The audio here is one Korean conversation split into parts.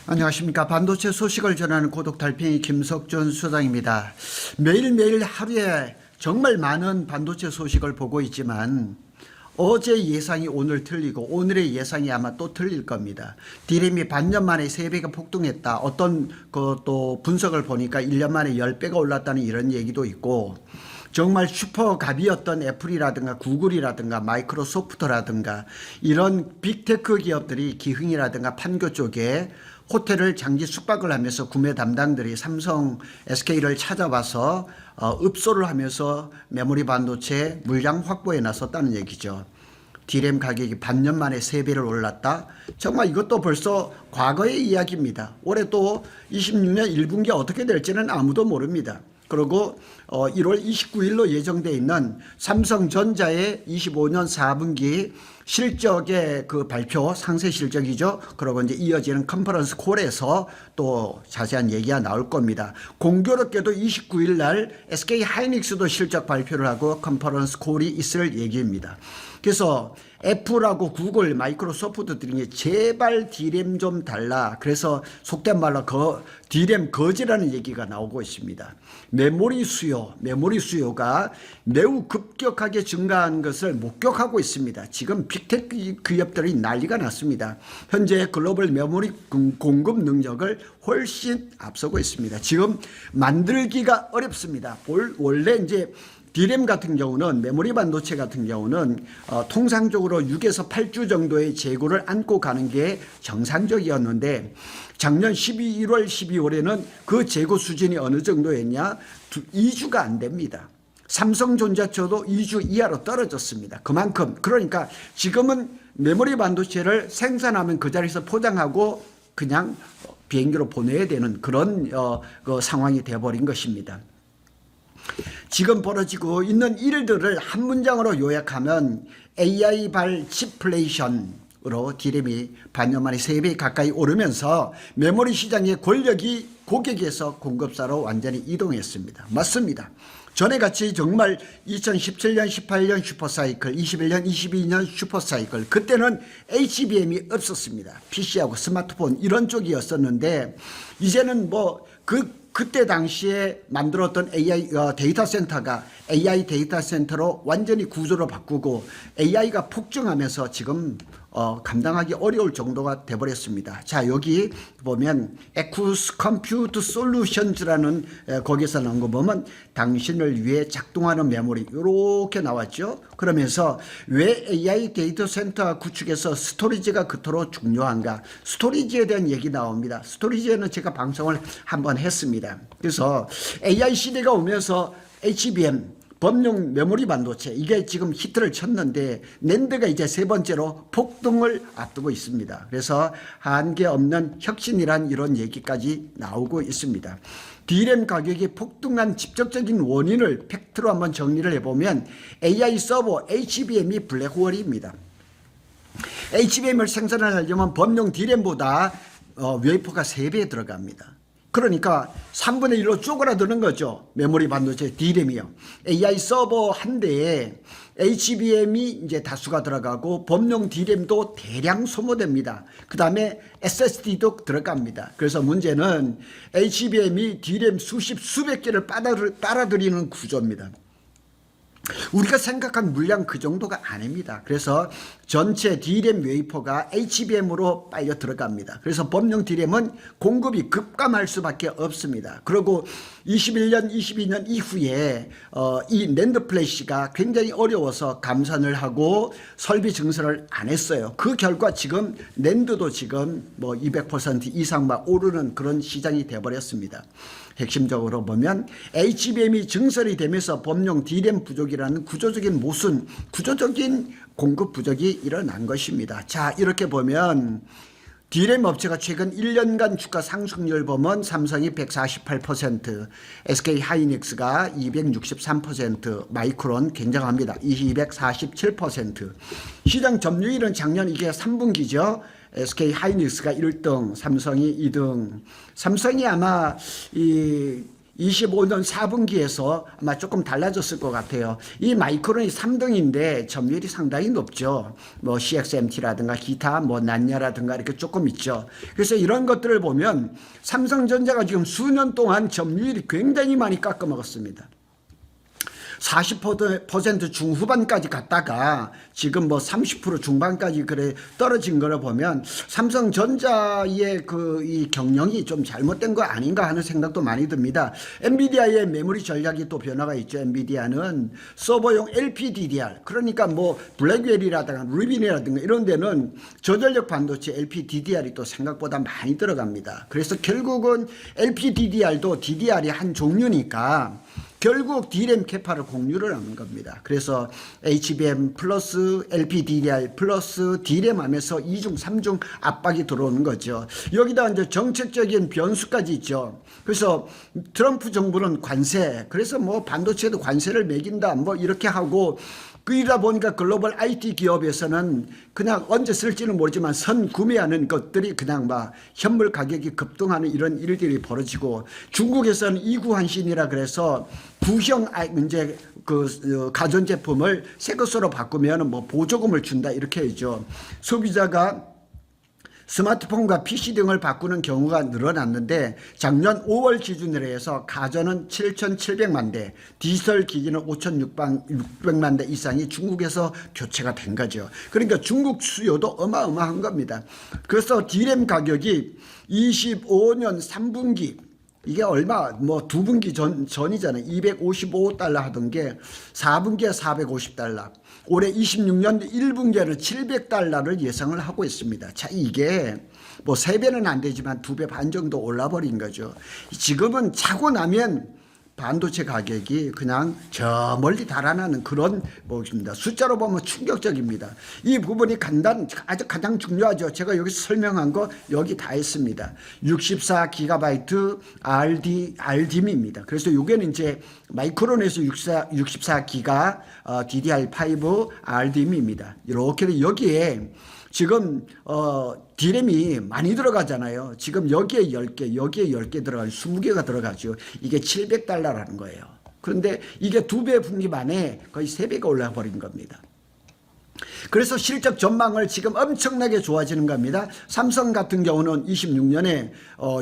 안녕하십니까. 반도체 소식을 전하는 고독 달팽이 김석준 수장입니다. 매일매일 하루에 정말 많은 반도체 소식을 보고 있지만 어제 예상이 오늘 틀리고 오늘의 예상이 아마 또 틀릴 겁니다. D램이 반년 만에 3배가 폭등했다. 어떤 또 분석을 보니까 1년 만에 10배가 올랐다는 이런 얘기도 있고, 정말 슈퍼갑이었던 애플이라든가 구글이라든가 마이크로소프트라든가 이런 빅테크 기업들이 기흥이라든가 판교 쪽에 호텔을 장기 숙박을 하면서 구매 담당들이 삼성, SK를 찾아와서 읍소를 하면서 메모리 반도체 물량 확보에 나섰다는 얘기죠. D램 가격이 반년 만에 3배를 올랐다. 정말 이것도 벌써 과거의 이야기입니다. 올해 또 26년 1분기 어떻게 될지는 아무도 모릅니다. 그리고 1월 29일로 예정되어 있는 삼성전자의 25년 4분기 실적의 그 발표, 상세 실적이죠. 그리고 이제 이어지는 컨퍼런스 콜에서 또 자세한 얘기가 나올 겁니다. 공교롭게도 29일 날 SK 하이닉스도 실적 발표를 하고 컨퍼런스 콜이 있을 얘기입니다. 그래서 애플하고 구글, 마이크로소프트들이 제발 D램 좀 달라. 그래서 속된 말로 D램 거지라는 얘기가 나오고 있습니다. 메모리 수요가 매우 급격하게 증가한 것을 목격하고 있습니다. 지금 빅테크 기업들이 난리가 났습니다. 현재 글로벌 메모리 공급 능력을 훨씬 앞서고 있습니다. 지금 만들기가 어렵습니다. 원래 이제 D램 같은 경우는, 메모리 반도체 같은 경우는 통상적으로 6에서 8주 정도의 재고를 안고 가는 게 정상적이었는데, 작년 12월, 12월에는 그 재고 수준이 어느 정도였냐? 2주가 안 됩니다. 삼성전자처도 2주 이하로 떨어졌습니다. 그만큼, 그러니까 지금은 메모리 반도체를 생산하면 그 자리에서 포장하고 그냥 비행기로 보내야 되는 그런 그 상황이 되어버린 것입니다. 지금 벌어지고 있는 일들을 한 문장으로 요약하면 AI발 칩플레이션으로 D램이 반년 만에 3배 가까이 오르면서 메모리 시장의 권력이 고객에서 공급사로 완전히 이동했습니다. 맞습니다. 전에 같이 정말 2017년, 18년 슈퍼사이클, 21년, 22년 슈퍼사이클, 그때는 HBM이 없었습니다. PC하고 스마트폰 이런 쪽이었었는데, 이제는 그때 당시에 만들었던 AI 데이터 센터가 AI 데이터 센터로 완전히 구조를 바꾸고 AI가 폭증하면서 지금 감당하기 어려울 정도가 돼버렸습니다. 자, 여기 보면 에쿠스 컴퓨트 솔루션즈라는 거기서 나온 거 보면 당신을 위해 작동하는 메모리 이렇게 나왔죠. 그러면서 왜 AI 데이터 센터 구축에서 스토리지가 그토록 중요한가? 스토리지에 대한 얘기 나옵니다. 스토리지에는 제가 방송을 한번 했습니다. 그래서 AI 시대가 오면서 HBM 범용 메모리 반도체 이게 지금 히트를 쳤는데 낸드가 이제 세 번째로 폭등을 앞두고 있습니다. 그래서 한계 없는 혁신이란 이런 얘기까지 나오고 있습니다. D램 가격이 폭등한 직접적인 원인을 팩트로 한번 정리를 해보면 AI 서버 HBM이 블랙홀입니다. HBM을 생산을 하려면 범용 D램보다 웨이퍼가 3배 들어갑니다. 그러니까 3분의 1로 쪼그라드는 거죠. 메모리 반도체 D램이요. AI 서버 한 대에 HBM이 이제 다수가 들어가고 범용 D램도 대량 소모됩니다. 그 다음에 SSD도 들어갑니다. 그래서 문제는 HBM이 D램 수백 개를 빨아들이는 구조입니다. 우리가 생각한 물량 그 정도가 아닙니다. 그래서 전체 D램 웨이퍼가 HBM으로 빨려 들어갑니다. 그래서 범용 D램은 공급이 급감할 수밖에 없습니다. 그리고 21년, 22년 이후에 이 낸드 플래시가 굉장히 어려워서 감산을 하고 설비 증설을 안 했어요. 그 결과 지금 낸드도 지금 200% 이상 막 오르는 그런 시장이 되어버렸습니다. 핵심적으로 보면 HBM이 증설이 되면서 범용 D램 부족이라는 구조적인 모순, 구조적인 공급 부족이 일어난 것입니다. 자, 이렇게 보면 D램 업체가 최근 1년간 주가 상승률 보면 삼성이 148%, SK 하이닉스가 263%, 마이크론 굉장합니다. 247%. 시장 점유율은 작년 이게 3분기죠. SK 하이닉스가 1등, 삼성이 2등. 삼성이 아마 25년 4분기에서 아마 조금 달라졌을 것 같아요. 이 마이크론이 3등인데 점유율이 상당히 높죠. 뭐 CXMT라든가 기타 뭐 난야라든가 이렇게 조금 있죠. 그래서 이런 것들을 보면 삼성전자가 지금 수년 동안 점유율이 굉장히 많이 깎아먹었습니다. 40% 중후반까지 갔다가 지금 뭐 30% 중반까지 그래 떨어진 거를 보면 삼성전자의 이 경영이 좀 잘못된 거 아닌가 하는 생각도 많이 듭니다. 엔비디아의 메모리 전략이 또 변화가 있죠. 엔비디아는 서버용 LPDDR, 그러니까 뭐 블랙웰이라든가 루빈이라든가 이런 데는 저전력 반도체 LPDDR이 또 생각보다 많이 들어갑니다. 그래서 결국은 LPDDR도 DDR이 한 종류니까 결국 D램 캐파를 공유를 하는 겁니다. 그래서 HBM 플러스 LPDDR 플러스 D램 하면서 2중 3중 압박이 들어오는 거죠. 여기다 이제 정책적인 변수까지 있죠. 그래서 트럼프 정부는 관세, 그래서 뭐 반도체도 관세를 매긴다 뭐 이렇게 하고, 그러다 보니까 글로벌 IT 기업에서는 그냥 언제 쓸지는 모르지만 선 구매하는 것들이 그냥 막 현물 가격이 급등하는 이런 일들이 벌어지고, 중국에서는 이구환신이라 그래서 구형 이제 가전제품을 새 것으로 바꾸면 뭐 보조금을 준다 이렇게 하죠. 소비자가 스마트폰과 PC 등을 바꾸는 경우가 늘어났는데 작년 5월 기준으로 해서 가전은 7,700만 대, 디지털 기기는 5,600만 대 이상이 중국에서 교체가 된 거죠. 그러니까 중국 수요도 어마어마한 겁니다. 그래서 D램 가격이 25년 3분기 이게 얼마 뭐 2분기 전이잖아요. 255달러 하던 게 4분기에 450달러. 올해 26년 1분기에는 700달러를 예상을 하고 있습니다. 자, 이게 뭐 3배는 안 되지만 2배 반 정도 올라버린 거죠. 지금은 차고 나면 반도체 가격이 그냥 저 멀리 달아나는 그런 모습입니다. 숫자로 보면 충격적입니다. 이 부분이 아주 가장 중요하죠. 제가 여기서 설명한 거 여기 다 했습니다. 64GB RDIM입니다. 그래서 이게는 이제 마이크론에서 64기가 DDR5 RDIM입니다. 이렇게 여기에 지금 D램이 많이 들어가잖아요. 지금 여기에 10개, 여기에 10개 들어가면 20개가 들어가죠. 이게 700달러라는 거예요. 그런데 이게 2배 분기 만에 거의 3배가 올라가 버린 겁니다. 그래서 실적 전망을 지금 엄청나게 좋아지는 겁니다. 삼성 같은 경우는 26년에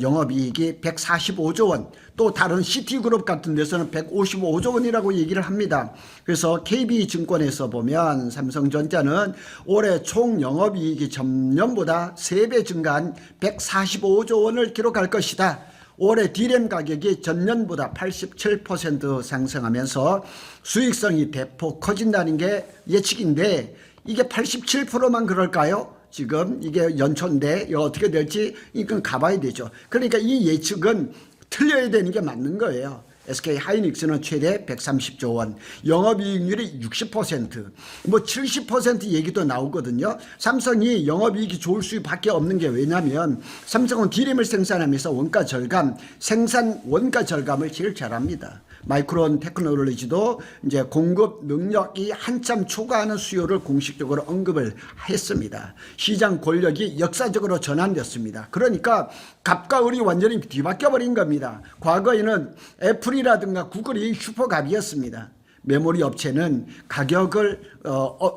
영업이익이 145조 원, 또 다른 CT그룹 같은 데서는 155조 원이라고 얘기를 합니다. 그래서 KB증권에서 보면 삼성전자는 올해 총 영업이익이 전년보다 3배 증가한 145조 원을 기록할 것이다. 올해 D램 가격이 전년보다 87% 상승하면서 수익성이 대폭 커진다는 게 예측인데, 이게 87%만 그럴까요? 지금 이게 연초인데 어떻게 될지 이건 가봐야 되죠. 그러니까 이 예측은 틀려야 되는 게 맞는 거예요. SK 하이닉스는 최대 130조 원, 영업이익률이 60%, 뭐 70% 얘기도 나오거든요. 삼성이 영업이익이 좋을 수밖에 없는 게 왜냐하면 삼성은 D램을 생산하면서 원가 절감, 생산 원가 절감을 제일 잘합니다. 마이크론 테크놀로지도 이제 공급 능력이 한참 초과하는 수요를 공식적으로 언급을 했습니다. 시장 권력이 역사적으로 전환됐습니다. 그러니까 갑과 을이 완전히 뒤바뀌어 버린 겁니다. 과거에는 애플이라든가 구글이 슈퍼갑이었습니다. 메모리 업체는 가격을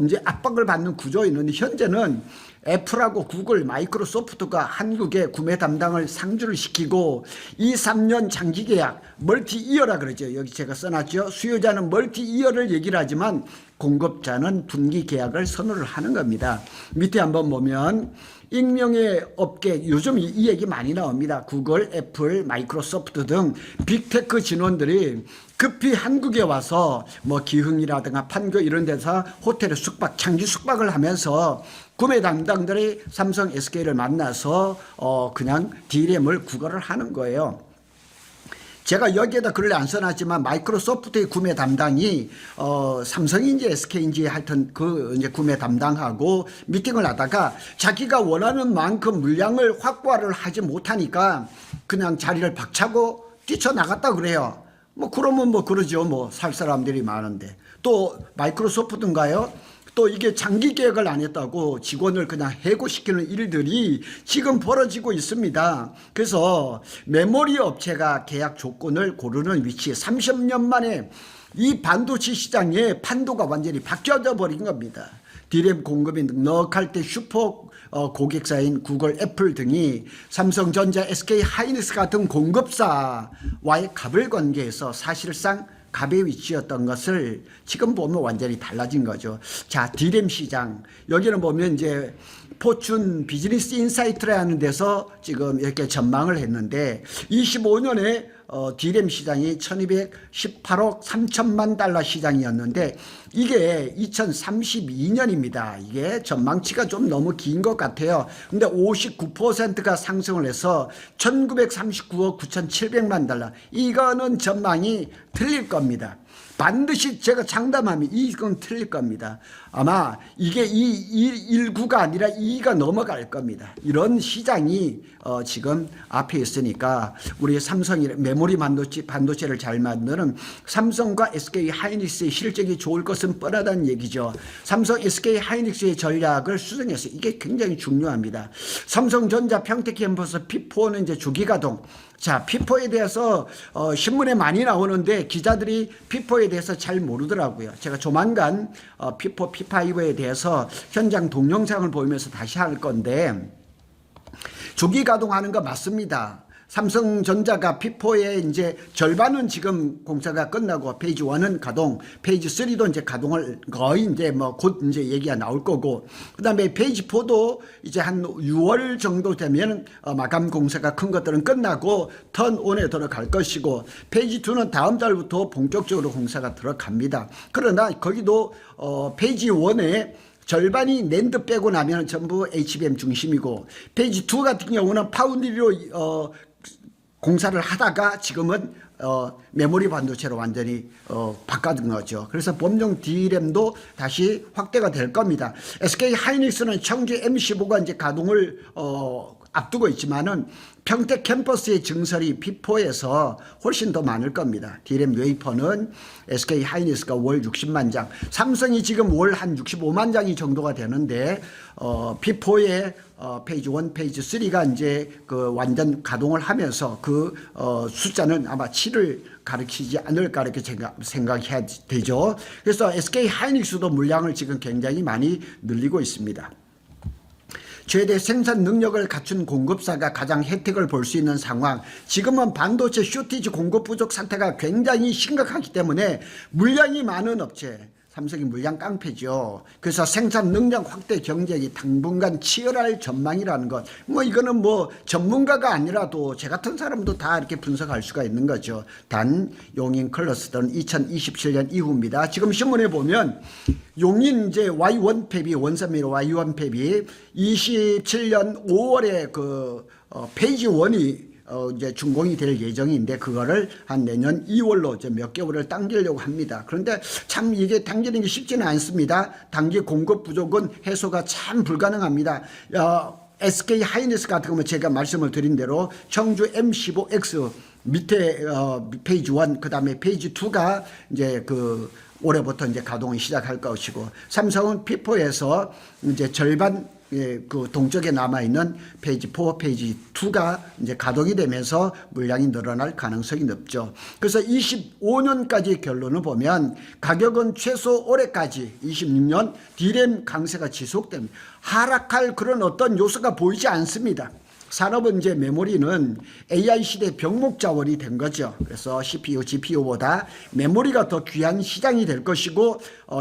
이제 압박을 받는 구조에 있는데, 현재는 애플하고 구글, 마이크로소프트가 한국의 구매 담당을 상주를 시키고 2, 3년 장기 계약, 멀티 이어라 그러죠. 여기 제가 써놨죠. 수요자는 멀티 이어를 얘기를 하지만 공급자는 분기 계약을 선호를 하는 겁니다. 밑에 한번 보면 익명의 업계, 요즘 이 얘기 많이 나옵니다. 구글, 애플, 마이크로소프트 등 빅테크 진원들이 급히 한국에 와서 뭐 기흥이라든가 판교 이런 데서 호텔에 숙박, 장기 숙박을 하면서 구매 담당들이 삼성, SK를 만나서 그냥 D램을 구걸을 하는 거예요. 제가 여기에다 글을 안 써놨지만 마이크로소프트의 구매 담당이 삼성인지 SK인지 하여튼 이제 구매 담당하고 미팅을 하다가 자기가 원하는 만큼 물량을 확보를 하지 못하니까 그냥 자리를 박차고 뛰쳐나갔다 그래요. 뭐 그러면 뭐 그러죠. 뭐 살 사람들이 많은데. 또 마이크로소프트인가요? 또 이게 장기 계획을 안 했다고 직원을 그냥 해고시키는 일들이 지금 벌어지고 있습니다. 그래서 메모리 업체가 계약 조건을 고르는 위치에 30년 만에 이 반도체 시장의 판도가 완전히 바뀌어져 버린 겁니다. D램 공급이 넉넉할 때 슈퍼 고객사인 구글, 애플 등이 삼성전자, SK 하이닉스 같은 공급사와의 갑을 관계에서 사실상 갑의 위치였던 것을 지금 보면 완전히 달라진 거죠. 자, D램 시장. 여기는 보면 이제 포춘 비즈니스 인사이트라는 데서 지금 이렇게 전망을 했는데 25년에 D램 시장이 1218억 3천만 달러 시장이었는데 이게 2032년입니다. 이게 전망치가 좀 너무 긴 것 같아요. 근데 59%가 상승을 해서 1939억 9,700만 달러. 이거는 전망이 틀릴 겁니다. 반드시 제가 장담하면 이건 틀릴 겁니다. 아마 이게 19가 아니라 2가 넘어갈 겁니다. 이런 시장이 지금 앞에 있으니까 우리 삼성이 메모리 반도체를 잘 만드는 삼성과 SK 하이닉스의 실적이 좋을 것은 뻔하다는 얘기죠. 삼성 SK 하이닉스의 전략을 수정해서 이게 굉장히 중요합니다. 삼성전자 평택캠퍼스 P4는 이제 주기가동. 자, P4에 대해서 신문에 많이 나오는데 기자들이 P4에 대해서 잘 모르더라고요. 제가 조만간 P4, P5에 대해서 현장 동영상을 보이면서 다시 할 건데 조기 가동하는 거 맞습니다. 삼성전자가 P4의 이제 절반은 지금 공사가 끝나고 페이지 1은 가동, 페이지 3도 이제 가동을 거의 이제 뭐 곧 이제 얘기가 나올 거고, 그 다음에 페이지 4도 이제 한 6월 정도 되면 마감 공사가 큰 것들은 끝나고 턴온에 들어갈 것이고, 페이지 2는 다음 달부터 본격적으로 공사가 들어갑니다. 그러나 거기도 페이지 1에 절반이 낸드 빼고 나면 전부 HBM 중심이고, 페이지 2 같은 경우는 파운드리로 공사를 하다가 지금은 메모리 반도체로 완전히 바꿔둔 거죠. 그래서 범용 D램도 다시 확대가 될 겁니다. SK 하이닉스는 청주 M15가 이제 가동을 앞두고 있지만은 평택 캠퍼스의 증설이 P4에서 훨씬 더 많을 겁니다. D램 웨이퍼는 SK 하이닉스가 월 60만 장, 삼성이 지금 월 한 65만 장이 정도가 되는데 P4의 페이지 1, 페이지 3가 이제 그 완전 가동을 하면서 그 숫자는 아마 7을 가리키지 않을까 이렇게 생각해야 되죠. 그래서 SK 하이닉스도 물량을 지금 굉장히 많이 늘리고 있습니다. 최대 생산 능력을 갖춘 공급사가 가장 혜택을 볼 수 있는 상황. 지금은 반도체 쇼티지 공급 부족 상태가 굉장히 심각하기 때문에 물량이 많은 업체, 삼성이 물량 깡패죠. 그래서 생산 능력 확대 경쟁이 당분간 치열할 전망이라는 것. 뭐 이거는 뭐 전문가가 아니라도 제 같은 사람도 다 이렇게 분석할 수가 있는 거죠. 단 용인 클러스터는 2027년 이후입니다. 지금 신문에 보면 용인 이제 Y1 팹이 원산미로 Y1 팹이 27년 5월에 그 페이지 1이 이제 준공이 될 예정인데 그거를 한 내년 2월로 이제 몇 개월을 당기려고 합니다. 그런데 참 이게 당기는 게 쉽지는 않습니다. 단기 공급 부족은 해소가 참 불가능합니다. SK 하이닉스 같은 경우는 제가 말씀을 드린 대로 청주 M15X 밑에 페이지 1, 그 다음에 페이지 2가 이제 그 올해부터 이제 가동을 시작할 것이고, 삼성은 P4에서 이제 절반 그 동쪽에 남아있는 페이지 4, 페이지 2가 이제 가동이 되면서 물량이 늘어날 가능성이 높죠. 그래서 25년까지 결론을 보면 가격은 최소 올해까지 26년 D램 강세가 지속됩니다. 하락할 그런 어떤 요소가 보이지 않습니다. 산업은 이제 메모리는 AI 시대 병목 자원이 된 거죠. 그래서 CPU, GPU보다 메모리가 더 귀한 시장이 될 것이고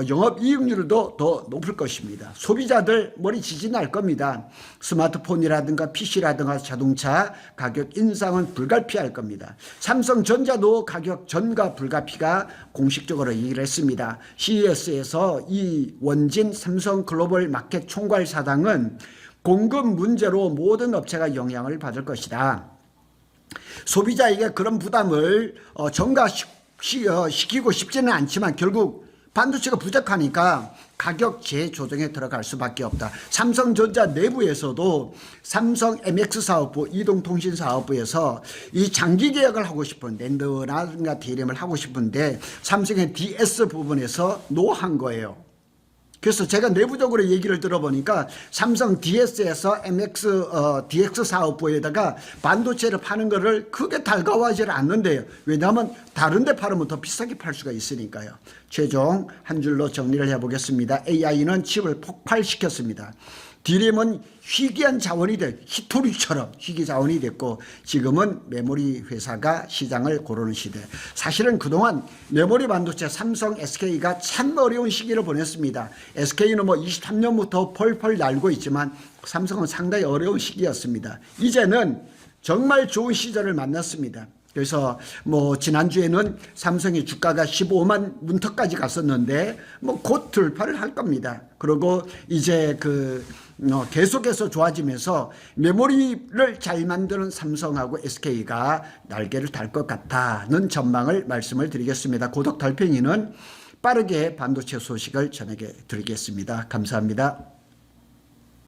영업이익률도 더 높을 것입니다. 소비자들 머리 지지 날 겁니다. 스마트폰이라든가 PC라든가 자동차 가격 인상은 불가피할 겁니다. 삼성전자도 가격 전가 불가피가 공식적으로 얘기를 했습니다. CES에서 이원진 삼성 글로벌 마켓 총괄 사장은 공급 문제로 모든 업체가 영향을 받을 것이다. 소비자에게 그런 부담을 전가시키고 싶지는 않지만 결국 반도체가 부족하니까 가격 재조정에 들어갈 수밖에 없다. 삼성전자 내부에서도 삼성 MX 사업부, 이동통신 사업부에서 이 장기 계약을 하고 싶은 낸드라든가 D램을 하고 싶은데 삼성의 DS 부분에서 노한 거예요. 그래서 제가 내부적으로 얘기를 들어보니까 삼성 DS에서 DX 사업부에다가 반도체를 파는 거를 크게 달가워하지 않는데요. 왜냐하면 다른 데 팔으면 더 비싸게 팔 수가 있으니까요. 최종 한 줄로 정리를 해보겠습니다. AI는 칩을 폭발시켰습니다. D램은 희귀한 자원이 히토리처럼 희귀 자원이 됐고 지금은 메모리 회사가 시장을 고르는 시대. 사실은 그동안 메모리 반도체 삼성 SK가 참 어려운 시기를 보냈습니다. SK는 뭐 23년부터 펄펄 날고 있지만 삼성은 상당히 어려운 시기였습니다. 이제는 정말 좋은 시절을 만났습니다. 그래서 뭐 지난주에는 삼성의 주가가 15만 문턱까지 갔었는데 뭐 곧 돌파를 할 겁니다. 그리고 이제 계속해서 좋아지면서 메모리를 잘 만드는 삼성하고 SK가 날개를 달 것 같다는 전망을 말씀을 드리겠습니다. 고독 달팽이는 빠르게 반도체 소식을 전해 드리겠습니다. 감사합니다.